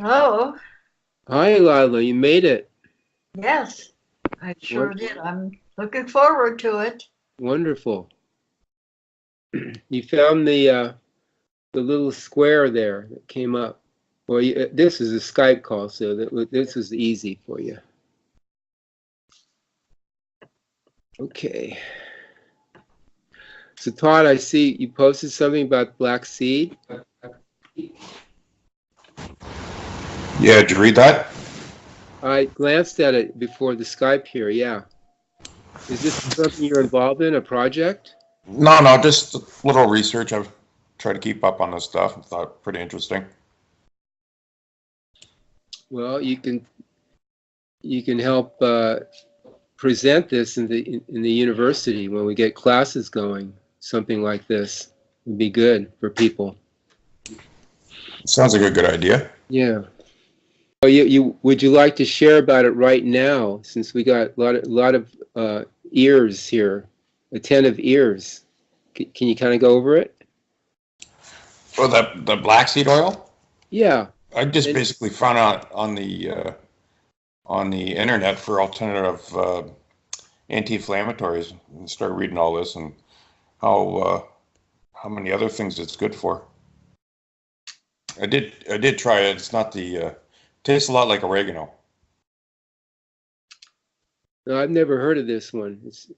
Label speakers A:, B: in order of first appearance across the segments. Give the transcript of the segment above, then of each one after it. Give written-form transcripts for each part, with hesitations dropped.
A: Hello.
B: Hi, Lila. You made it.
A: Yes, I sure
B: Won-
A: did. I'm looking forward to it.
B: Wonderful. You found the little square there that came up. Well, this is a Skype call, so this is easy for you. Okay. So Todd, I see you posted something about black seed.
C: Yeah, did you read that?
B: I glanced at it before the Skype here. Yeah. Is this something you're involved in, a project?
C: No, just a little research. I've tried to keep up on this stuff. I thought it pretty interesting.
B: Well, you can help present this in the university when we get classes going. Something like this would be good for people.
C: Sounds like a good idea.
B: Yeah. Oh, you would you like to share about it right now, since we got a lot of ears here, attentive ears. Can you kind of go over it?
C: Oh, the black seed oil?
B: Yeah.
C: I just
B: And
C: basically found out on the internet for alternative anti-inflammatories and started reading all this and how many other things it's good for. I did try it. It's not the tastes a lot like oregano.
B: no, I've never heard of this one. It's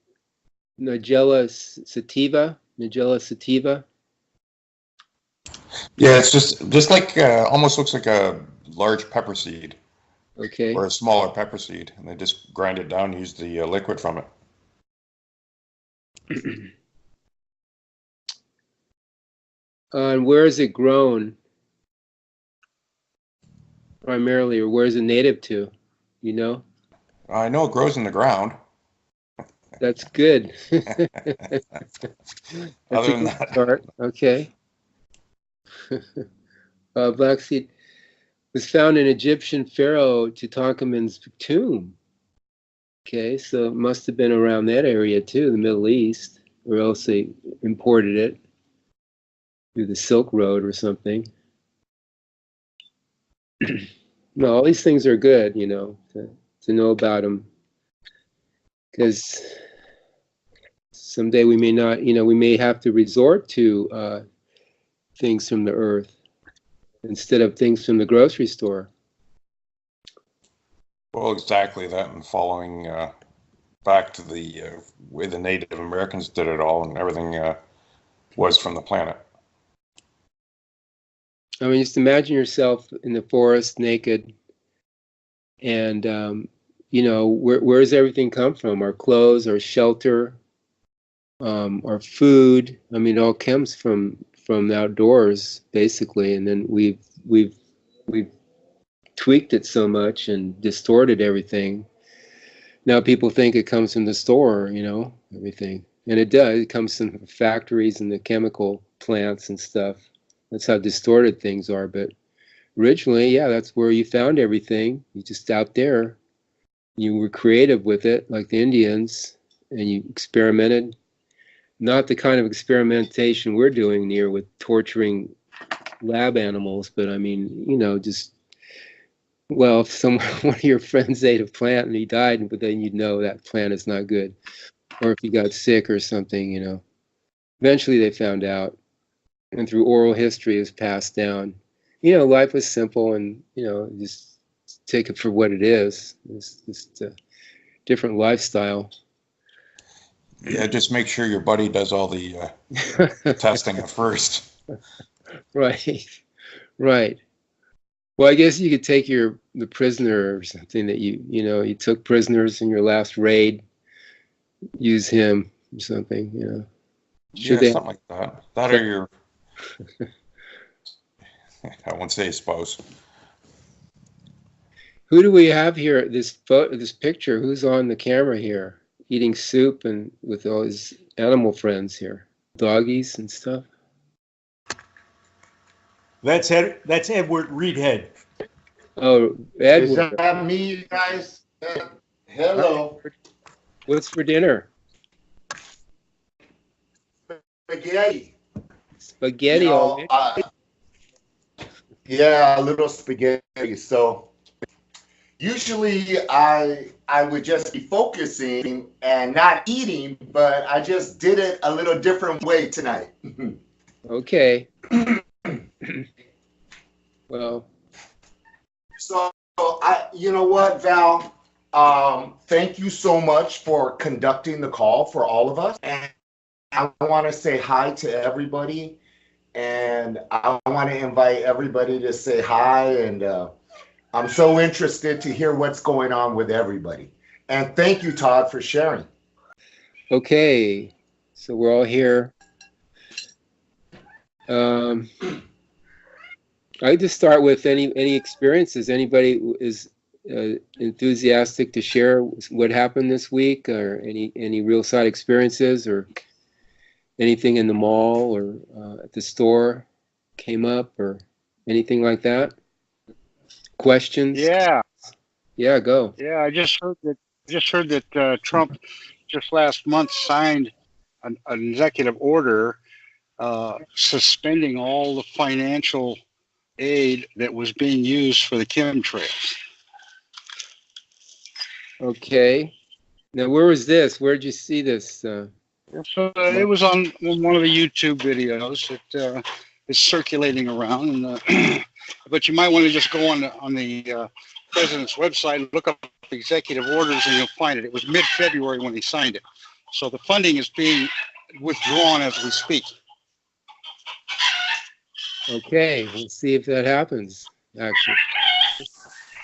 B: Nigella sativa. Nigella sativa.
C: Yeah, it's just like almost looks like a large pepper seed
B: Okay.
C: or a smaller pepper seed, and they just grind it down, use the liquid from it.
B: And where is it grown primarily, or where is it native to? You know?
C: I know it grows in the ground.
B: That's good. That's
C: Other
B: a
C: than
B: good
C: that,
B: start. Okay. Black seed was found in Egyptian pharaoh Tutankhamun's tomb. Okay, so it must have been around that area too, the Middle East, or else they imported it through the Silk Road or something. No, all these things are good, to know about them, because someday we may not, we may have to resort to things from the earth instead of things from the grocery store.
C: well, exactly that, and following back to the way the Native Americans did it all, and everything was from the planet.
B: I mean, just imagine yourself in the forest naked, and where does everything come from? Our clothes, our shelter, our food. I mean, it all comes from outdoors basically, and then we've tweaked it so much and distorted everything. Now people think it comes from the store, everything, and it does. It comes from factories and the chemical plants and stuff. That's how distorted things are. But originally, yeah, that's where you found everything. You just out there. You were creative with it, like the Indians, and you experimented. Not the kind of experimentation we're doing here with torturing lab animals, but I mean, just, well, if one of your friends ate a plant and he died, but then you'd know that plant is not good. Or if he got sick or something. Eventually they found out, and through oral history is passed down. Life was simple, and just take it for what it is. It's just a different lifestyle.
C: Yeah, just make sure your buddy does all the testing at first.
B: Right, right. Well, I guess you could take the prisoner or something that you took prisoners in your last raid. Use him or something. Should
C: Yeah,
B: they?
C: something like that. That or your, I won't say spouse.
B: Who do we have here? This picture. Who's on the camera here? Eating soup and with all his animal friends here, doggies and stuff.
D: That's Edward Reedhead.
B: Oh,
E: Is
B: Edward.
E: that me, you guys? Hello.
B: What's for dinner?
E: Spaghetti.
B: Spaghetti already.
E: Yeah, a little spaghetti. So usually I would just be focusing and not eating, but I just did it a little different way tonight.
B: Okay. Well,
E: So you know what, Val? Thank you so much for conducting the call for all of us. And I want to say hi to everybody. And I want to invite everybody to say hi. And I'm so interested to hear what's going on with everybody. And thank you, Todd, for sharing.
B: okay. So we're all here. I'd just start with any experiences. Anybody is enthusiastic to share what happened this week, or any real side experiences, or anything in the mall or at the store came up, or anything like that? Questions?
F: Yeah,
B: Yeah, go.
F: yeah. I just heard that Trump just last month signed an executive order suspending all the financial aid that was being used for the chemtrails.
B: Okay. Now, where was this? Where did you see this?
F: So it was on one of the YouTube videos that is circulating around, and but you might want to just go on the president's website, look up executive orders, and you'll find it. It was mid-February when he signed it. So the funding is being withdrawn as we speak.
B: Okay, we'll see if that happens, actually.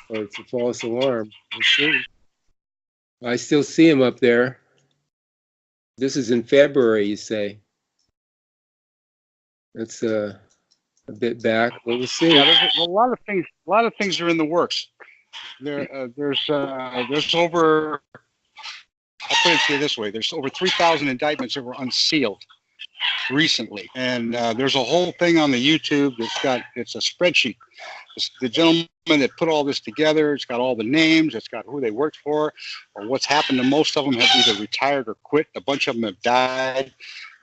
B: Or it's a false alarm. Let's see. I still see him up there. This is in February, you say? That's a bit back. Well, we'll see.
F: Yeah, there's a lot of things. A lot of things are in the works. There's over. I'll put it to you this way: there's over 3,000 indictments that were unsealed recently, and there's a whole thing on the YouTube it's a spreadsheet. The gentleman that put all this together, it's got all the names, it's got who they worked for, or what's happened to most of them have either retired or quit. A bunch of them have died.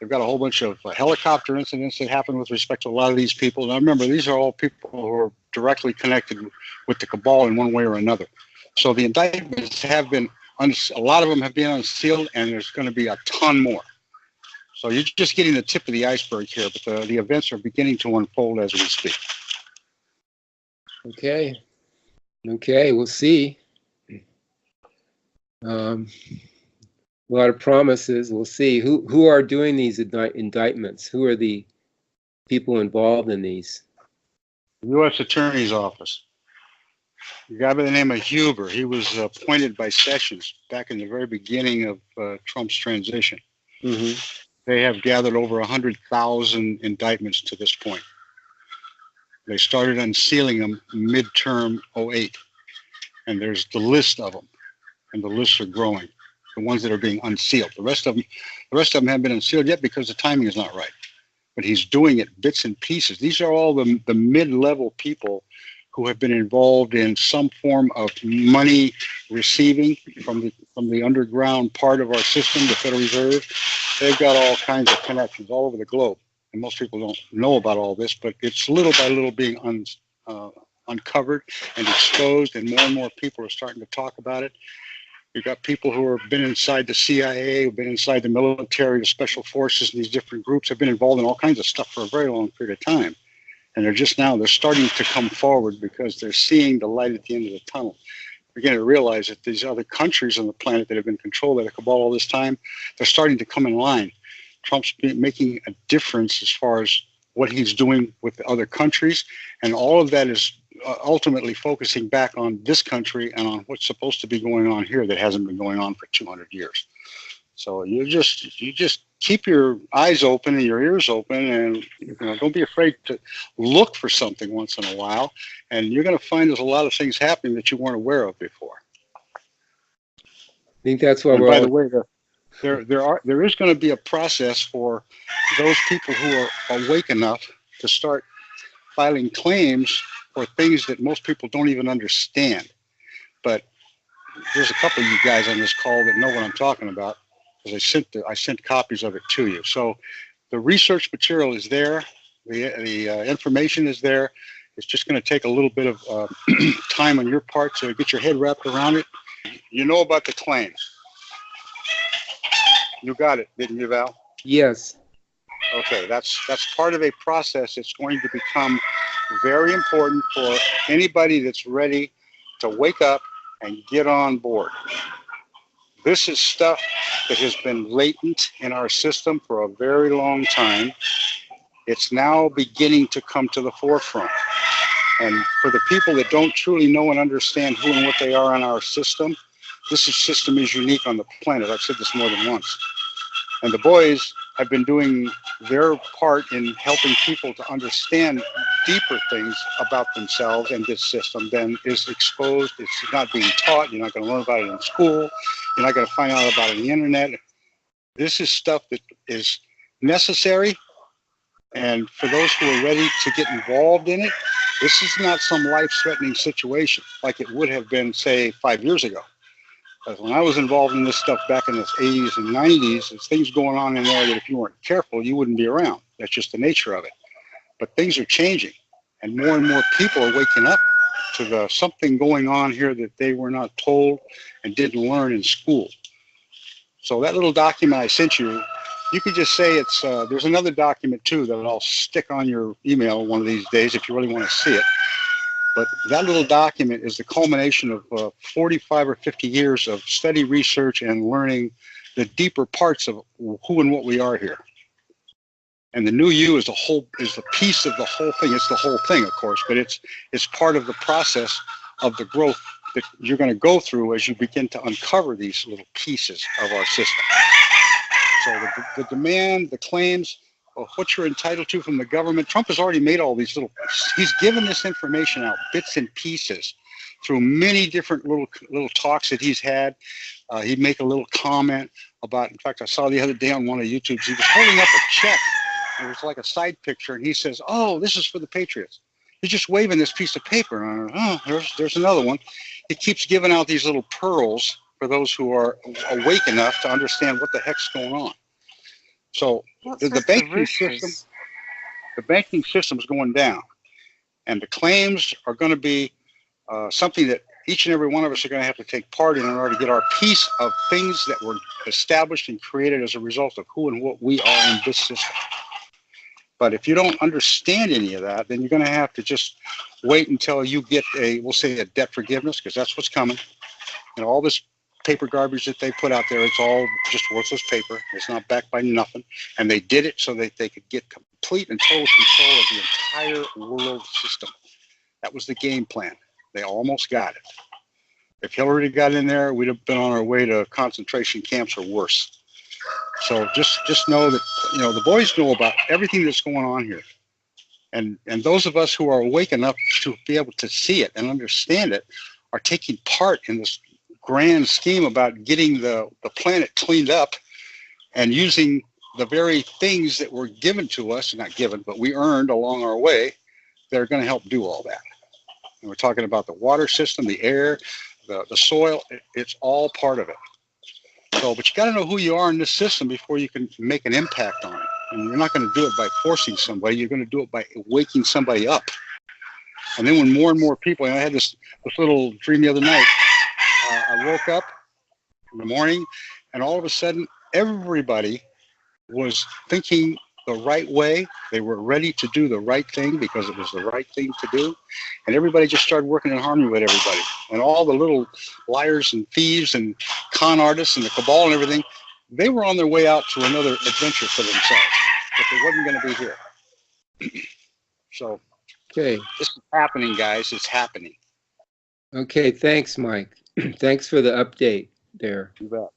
F: They've got a whole bunch of helicopter incidents that happened with respect to a lot of these people. Now remember, these are all people who are directly connected with the cabal in one way or another. So the indictments have been, a lot of them have been unsealed, and there's going to be a ton more. So you're just getting the tip of the iceberg here, but the events are beginning to unfold as we speak.
B: Okay. Okay, we'll see. A lot of promises. We'll see. Who are doing these indictments? Who are the people involved in these?
F: U.S. Attorney's Office. A guy by the name of Huber. He was appointed by Sessions back in the very beginning of Trump's transition.
B: Mm-hmm.
F: They have gathered over 100,000 indictments to this point. They started unsealing them midterm 08, and there's the list of them, and the lists are growing. The ones that are being unsealed. The rest of them haven't been unsealed yet because the timing is not right. But he's doing it bits and pieces. These are all the mid-level people who have been involved in some form of money receiving from the underground part of our system, the Federal Reserve. They've got all kinds of connections all over the globe. And most people don't know about all this, but it's little by little being uncovered and exposed, and more people are starting to talk about it. You've got people who have been inside the CIA, who've been inside the military, the special forces, and these different groups have been involved in all kinds of stuff for a very long period of time. And they're starting to come forward because they're seeing the light at the end of the tunnel. They're beginning to realize that these other countries on the planet that have been controlled by the cabal all this time, they're starting to come in line. Trump's making a difference as far as what he's doing with the other countries, and all of that is ultimately focusing back on this country and on what's supposed to be going on here that hasn't been going on for 200 years. So you just keep your eyes open and your ears open, and don't be afraid to look for something once in a while, and you're going to find there's a lot of things happening that you weren't aware of before.
B: I think that's why
F: And
B: we're
F: by
B: all.
F: the way, there is going to be a process for those people who are awake enough to start filing claims for things that most people don't even understand. But there's a couple of you guys on this call that know what I'm talking about, because I sent copies of it to you. So the research material is there, the information is there. It's just going to take a little bit of time on your part to get your head wrapped around it. You know about the claims. You got it, didn't you, Val?
B: Yes.
F: Okay, that's part of a process that's going to become very important for anybody that's ready to wake up and get on board. This is stuff that has been latent in our system for a very long time. It's now beginning to come to the forefront. And for the people that don't truly know and understand who and what they are in our system, this system is unique on the planet. I've said this more than once. And the boys have been doing their part in helping people to understand deeper things about themselves and this system than is exposed. It's not being taught. You're not going to learn about it in school. You're not going to find out about it on the internet. This is stuff that is necessary. And for those who are ready to get involved in it, this is not some life-threatening situation like it would have been, say, 5 years ago. Because when I was involved in this stuff back in the 80s and 90s, there's things going on in there that if you weren't careful, you wouldn't be around. That's just the nature of it. But things are changing, and more people are waking up to something going on here that they were not told and didn't learn in school. So that little document I sent you, you could just say it's, there's another document too that I'll stick on your email one of these days if you really want to see it. But that little document is the culmination of 45 or 50 years of study, research, and learning the deeper parts of who and what we are here. And the new you is the piece of the whole thing. It's the whole thing, of course, but it's part of the process of the growth that you're going to go through as you begin to uncover these little pieces of our system. So the demand, the claims, of what you're entitled to from the government. Trump has already made all these he's given this information out, bits and pieces, through many different little talks that he's had. He'd make a little comment about, in fact, I saw the other day on one of YouTube's, he was holding up a check. It was like a side picture, and he says, "Oh, this is for the Patriots." He's just waving this piece of paper, and there's another one. He keeps giving out these little pearls for those who are awake enough to understand what the heck's going on. So the banking system is going down, and the claims are going to be something that each and every one of us are going to have to take part in order to get our piece of things that were established and created as a result of who and what we are in this system. But if you don't understand any of that, then you're going to have to just wait until you get we'll say a debt forgiveness, because that's what's coming. And all this paper garbage that they put out there, it's all just worthless paper. It's not backed by nothing. And they did it so that they could get complete and total control of the entire world system. That was the game plan. They almost got it. If Hillary got in there, we'd have been on our way to concentration camps or worse. So just know that, the boys know about everything that's going on here. And those of us who are awake enough to be able to see it and understand it are taking part in this grand scheme about getting the planet cleaned up and using the very things that were given to us, not given, but we earned along our way, that are going to help do all that. And we're talking about the water system, the air, the soil. It's all part of it. So, but you got to know who you are in this system before you can make an impact on it. And you're not going to do it by forcing somebody. You're going to do it by waking somebody up. And then when more and more people, I had this little dream the other night. I woke up in the morning, and all of a sudden, everybody was thinking the right way. They were ready to do the right thing because it was the right thing to do. And everybody just started working in harmony with everybody. And all the little liars and thieves and con artists and the cabal and everything, they were on their way out to another adventure for themselves. But they wasn't going to be here. So,
B: Okay.
F: this is happening, guys. It's happening.
B: Okay. Thanks, Mike. Thanks for the update there.
F: You bet.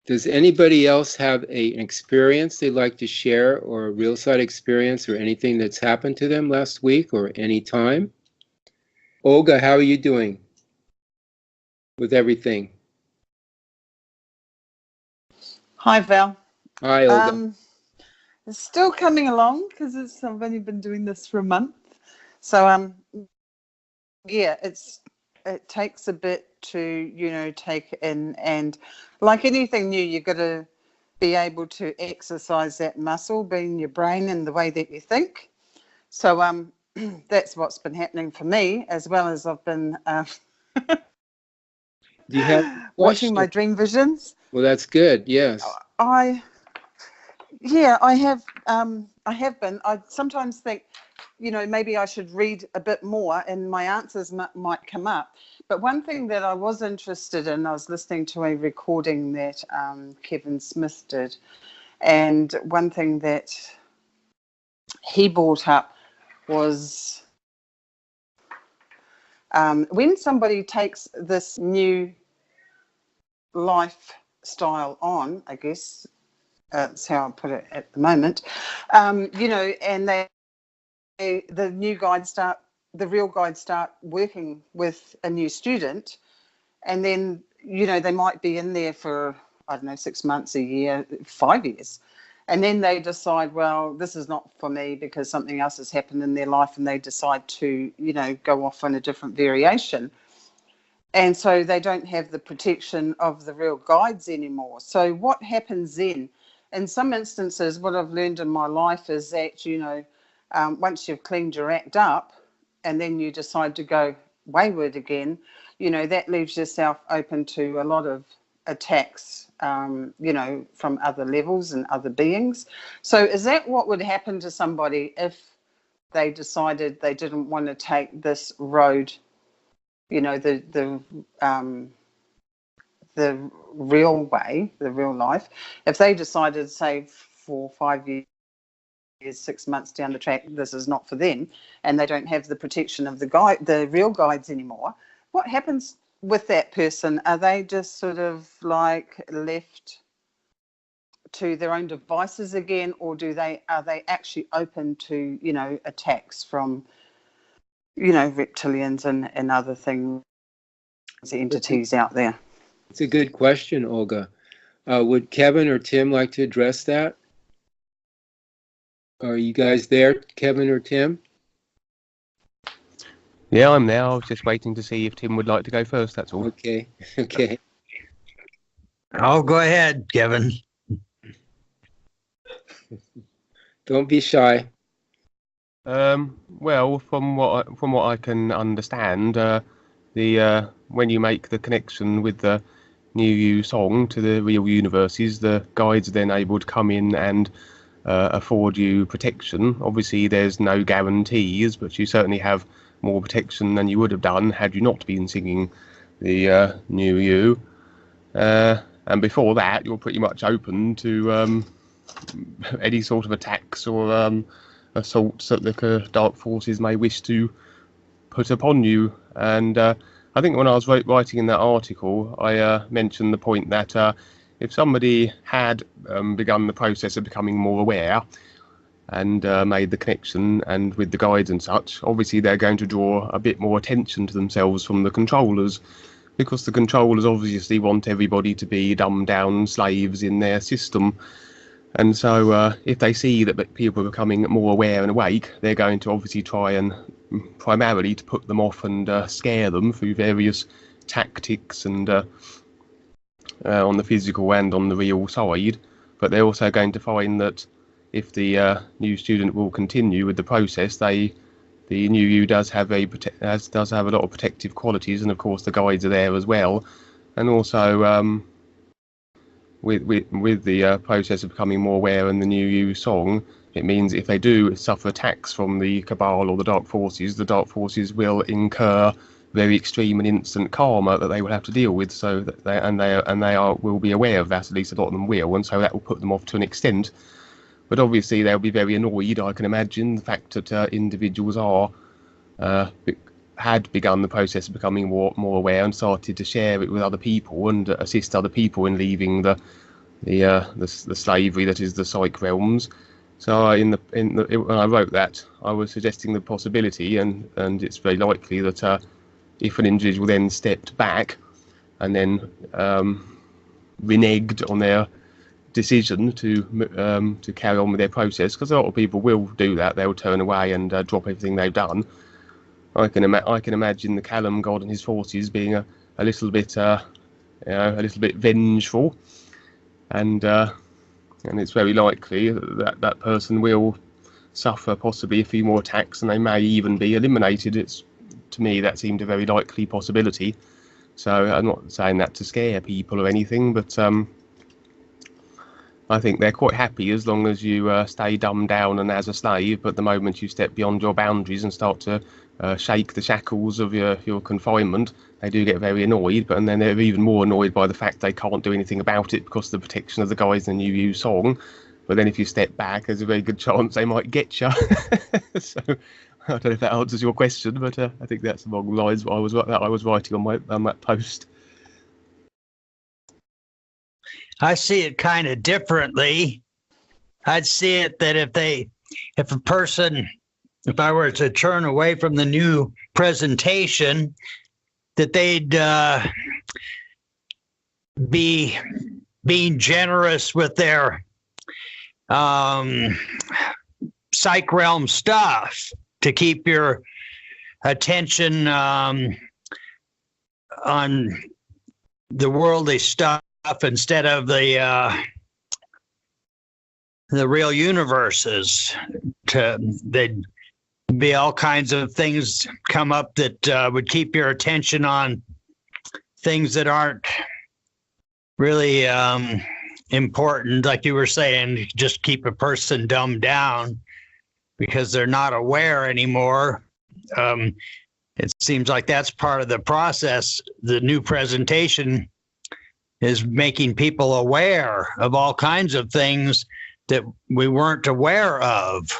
B: Does anybody else have an experience they'd like to share, or a real side experience, or anything that's happened to them last week or any time? Olga, how are you doing with everything?
G: Hi, Val.
B: Hi, Olga.
G: It's still coming along because I've only been doing this for a month. So, yeah, it takes a bit to, take in, and like anything new, you've got to be able to exercise that muscle, being your brain and the way that you think. So that's what's been happening for me, as well as I've been
B: Do you have
G: watching my
B: questions?
G: dream visions.
B: Well, that's good. Yes.
G: I have been. I sometimes think, maybe I should read a bit more and my answers might come up. But one thing that I was interested in, I was listening to a recording that Kevin Smith did, and one thing that he brought up was when somebody takes this new lifestyle on, I guess that's how I put it at the moment, and the real guides start working with a new student, and then they might be in there for, I don't know, 6 months, a year, 5 years, and then they decide, well, this is not for me because something else has happened in their life, and they decide to go off on a different variation, and so they don't have the protection of the real guides anymore. So what happens then? In some instances, what I've learned in my life is that once you've cleaned your act up and then you decide to go wayward again, that leaves yourself open to a lot of attacks, from other levels and other beings. So is that what would happen to somebody if they decided they didn't want to take this road, the real way, the real life? If they decided, say, 4 or 5 years, 6 months down the track, this is not for them, and they don't have the protection of the real guides anymore, what happens with that person? Are they just sort of like left to their own devices again, or are they actually open to attacks from reptilians and other things, entities out there?
B: It's a good question, Olga. Would Kevin or Tim like to address that? Are you guys there, Kevin or Tim?
H: Yeah, I'm there. I was just waiting to see if Tim would like to go first, that's all.
B: Okay. Okay.
I: Oh, go ahead, Kevin.
B: Don't be shy.
H: Well, from what I can understand, when you make the connection with the New You song to the real universes, the guides are then able to come in and afford you protection. Obviously, there's no guarantees, but you certainly have more protection than you would have done had you not been singing the New You. And before that, you're pretty much open to any sort of attacks or assaults that the dark forces may wish to put upon you. And I think when I was writing in that article, I mentioned the point that if somebody had begun the process of becoming more aware and made the connection and with the guides and such, obviously they're going to draw a bit more attention to themselves from the controllers, because the controllers obviously want everybody to be dumbed down slaves in their system. And so if they see that people are becoming more aware and awake, they're going to obviously try and primarily to put them off and scare them through various tactics and on the physical and on the real side. But they're also going to find that if the new student will continue with the process, the New You does have a lot of protective qualities, and of course the guides are there as well. And also with the process of becoming more aware in the New You song, it means if they do suffer attacks from the Cabal or the Dark Forces will incur very extreme and instant karma that they will have to deal with. So that they will be aware of that. At least a lot of them will, and so that will put them off to an extent. But obviously they'll be very annoyed, I can imagine, the fact that individuals had begun the process of becoming more aware and started to share it with other people and assist other people in leaving the slavery that is the psych realms. So when I wrote that, I was suggesting the possibility, and it's very likely that if an individual then stepped back and then reneged on their decision to carry on with their process, because a lot of people will do that, they'll turn away and drop everything they've done. I can imagine the Callum god and his forces being a little bit vengeful, and it's very likely that person will suffer possibly a few more attacks, and they may even be eliminated. To me, that seemed a very likely possibility. So I'm not saying that to scare people or anything, but I think they're quite happy as long as you stay dumbed down and as a slave. But the moment you step beyond your boundaries and start to shake the shackles of your confinement, they do get very annoyed. And then they're even more annoyed by the fact they can't do anything about it because of the protection of the guys in the New song. But then if you step back, there's a very good chance they might get you. So I don't know if that answers your question, but I think that's along the lines what I was writing on that post.
I: I see it kind of differently. I'd see it that if I were to turn away from the new presentation, that they'd be being generous with their psych realm stuff to keep your attention on the worldly stuff instead of the real universes. There'd be all kinds of things come up that would keep your attention on things that aren't really important, like you were saying, just keep a person dumbed down because they're not aware anymore. It seems like that's part of the process. The new presentation is making people aware of all kinds of things that we weren't aware of.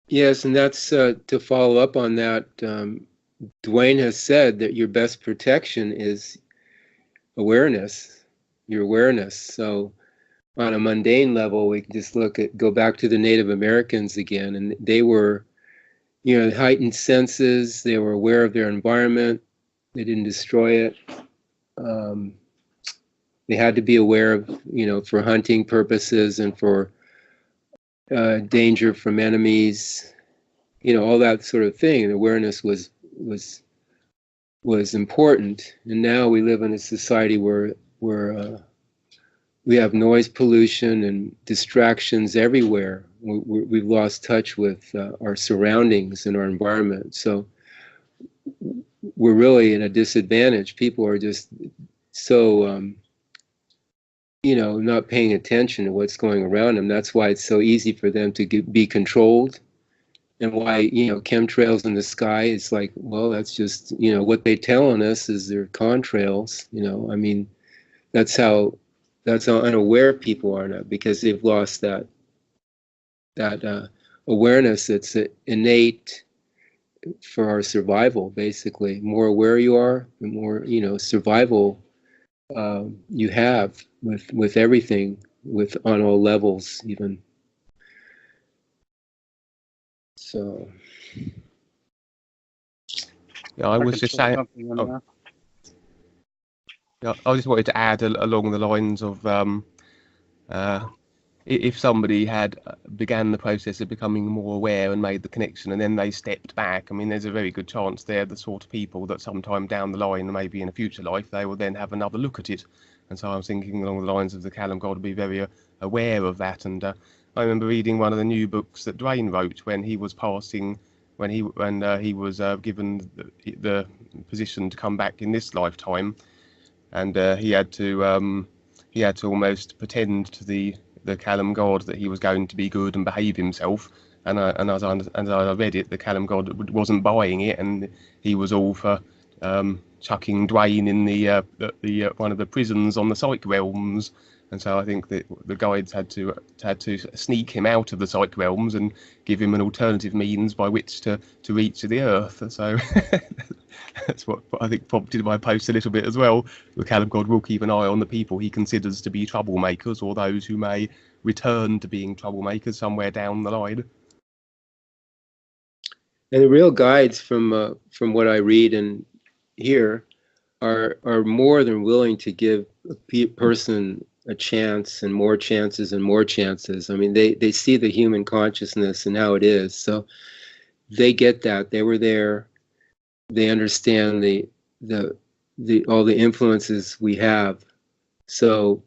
B: Yes, and that's to follow up on that. Dwayne has said that your best protection is awareness, your awareness. So on a mundane level, we can just go back to the Native Americans again, and they were, heightened senses. They were aware of their environment. They didn't destroy it. They had to be aware of, for hunting purposes and for danger from enemies, all that sort of thing. And awareness was important. And now we live in a society where we have noise pollution and distractions everywhere. We've lost touch with our surroundings and our environment. So we're really in a disadvantage. People are just so, not paying attention to what's going around them. That's why it's so easy for them to be controlled. And why, chemtrails in the sky, it's like, well, that's just, what they're telling us is they're contrails. I mean, that's how unaware people are now, because they've lost that awareness that's innate for our survival. Basically, more aware you are, the more survival you have with everything, on all levels, even. So.
H: Yeah, I was just saying. Yeah, I just wanted to add along the lines of if somebody had began the process of becoming more aware and made the connection and then they stepped back, I mean, there's a very good chance they're the sort of people that sometime down the line, maybe in a future life, they will then have another look at it. And so I was thinking along the lines of the Callum God to be very aware of that. And I remember reading one of the new books that Dwayne wrote when he was passing, when he was given the position to come back in this lifetime. And he had to almost pretend to the Callum God that he was going to be good and behave himself. And as I read it, the Callum God wasn't buying it, and he was all for chucking Dwayne in the one of the prisons on the psych realms. And so I think that the guides had to sneak him out of the psych realms and give him an alternative means by which to reach the earth. So that's what I think prompted my post a little bit as well. The Callum God will keep an eye on the people he considers to be troublemakers, or those who may return to being troublemakers somewhere down the line.
B: And the real guides, from what I read and hear, are more than willing to give a person a chance and more chances and more chances. I mean, they see the human consciousness and how it is, so they get that. They were there. They understand the all the influences we have. So,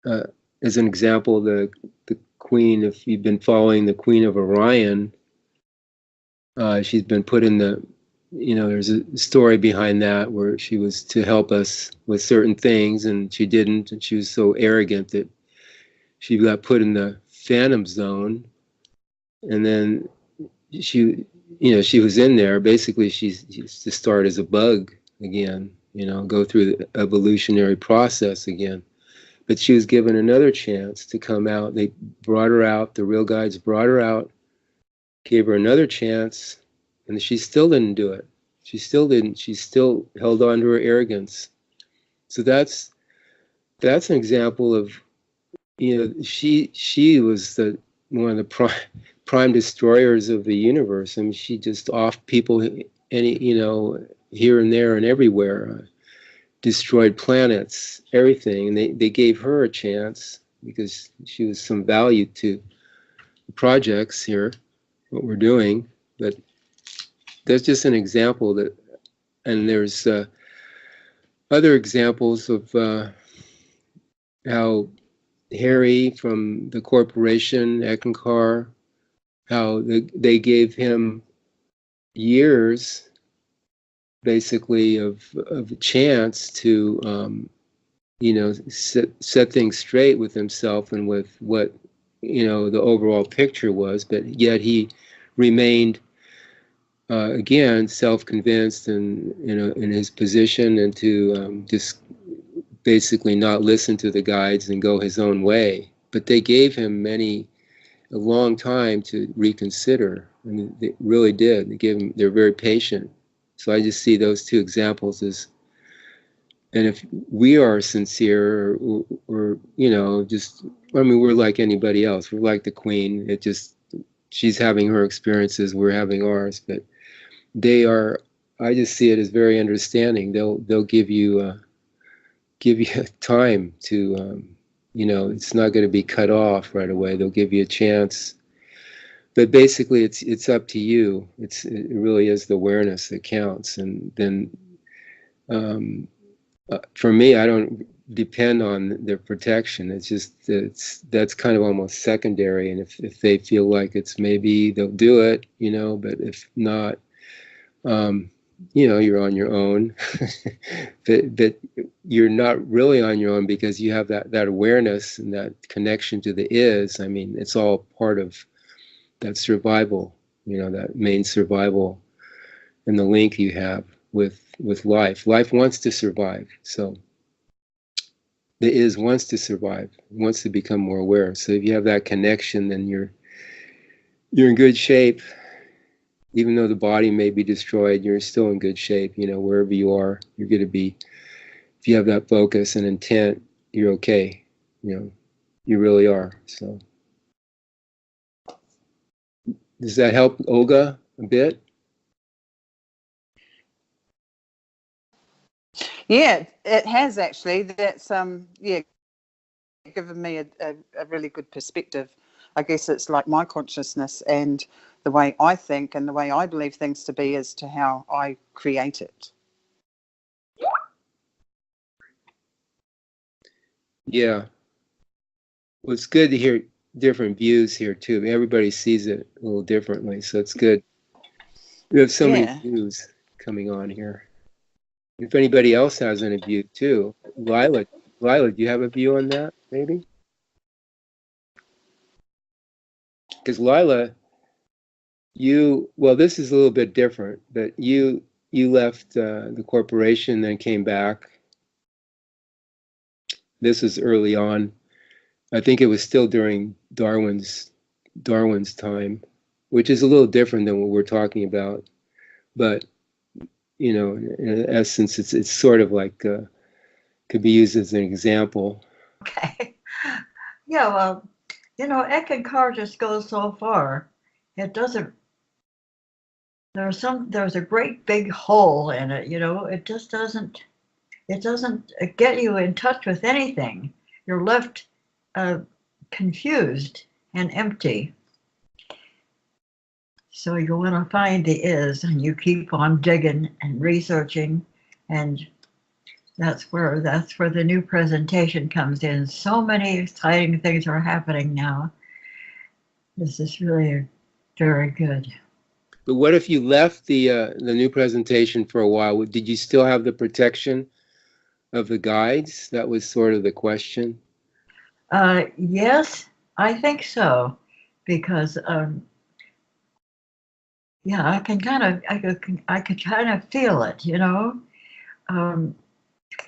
B: and as an example, the Queen, if you've been following the Queen of Orion, she's been put in the, there's a story behind that where she was to help us with certain things and she didn't, and she was so arrogant that she got put in the phantom zone, and then she was in there. Basically, she's to start as a bug again, go through the evolutionary process again. But she was given another chance to come out. They brought her out, the real guides brought her out, gave her another chance, and she still didn't do it. She still didn't. She still held on to her arrogance. So that's an example of, she was one of the prime destroyers of the universe. I mean, she just off people, here and there and everywhere, destroyed planets, everything. And they gave her a chance because she was some value to the projects here, what we're doing. But that's just an example and there's other examples of how Harry from the corporation, Eckankar, how they gave him years, basically, of a chance to, set things straight with himself and with what, the overall picture was. But yet he remained, again, self-convinced and, in his position, and to just basically not listen to the guides and go his own way. But they gave him a long time to reconsider. I mean, they really did. They're very patient. So I just see those two examples as, and if we are sincere or we're like anybody else. We're like the Queen. She's having her experiences, we're having ours, but I just see it as very understanding. They'll give you time to, it's not going to be cut off right away. They'll give you a chance. But basically, it's up to you. It really is the awareness that counts. And then, for me, I don't depend on their protection. It's just that's kind of almost secondary. And if they feel like it's, maybe they'll do it, But if not, you're on your own. but you're not really on your own because you have that awareness and that connection to the is. I mean, it's all part of that survival, that main survival and the link you have with life. Life wants to survive. So the is wants to survive, wants to become more aware. So if you have that connection, then you're in good shape. Even though the body may be destroyed, you're still in good shape. Wherever you are, you're going to be, if you have that focus and intent, you're okay. You really are. So does that help, Olga, a bit?
G: Yeah, it has actually. That's given me a really good perspective. I guess it's like my consciousness and the way I think and the way I believe things to be as to how I create it.
B: Yeah. Well, it's good to hear different views here too. Everybody sees it a little differently, so it's good. We have so many views coming on here. If anybody else has any view too, Lila, do you have a view on that, maybe? Because Lila, this is a little bit different, but you left the corporation, then came back. This was early on. I think it was still during Darwin's time, which is a little different than what we're talking about. But in essence, it's sort of like could be used as an example.
A: Okay. Yeah, well, Eckankar just goes so far. It doesn't. There's a great big hole in it. It just doesn't. It doesn't get you in touch with anything. You're left confused and empty. So you want to find the is, and you keep on digging and researching, and That's where the new presentation comes in. So many exciting things are happening now. This is really very good.
B: But what if you left the new presentation for a while? Did you still have the protection of the guides? That was sort of the question.
A: Yes, I think so, because yeah, I can kind of I could kind of feel it, you know.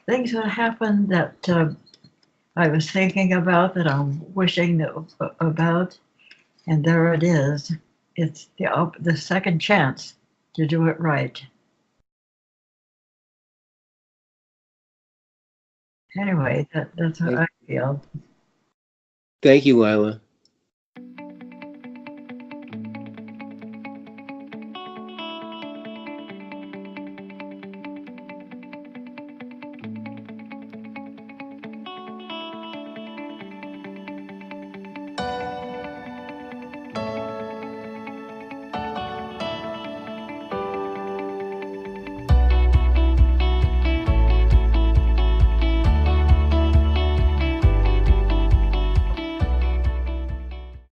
A: Things that happen that I was thinking about, that I'm wishing about, and there it is. It's the second chance to do it right. Anyway, that's how I feel.
B: Thank you, Lila.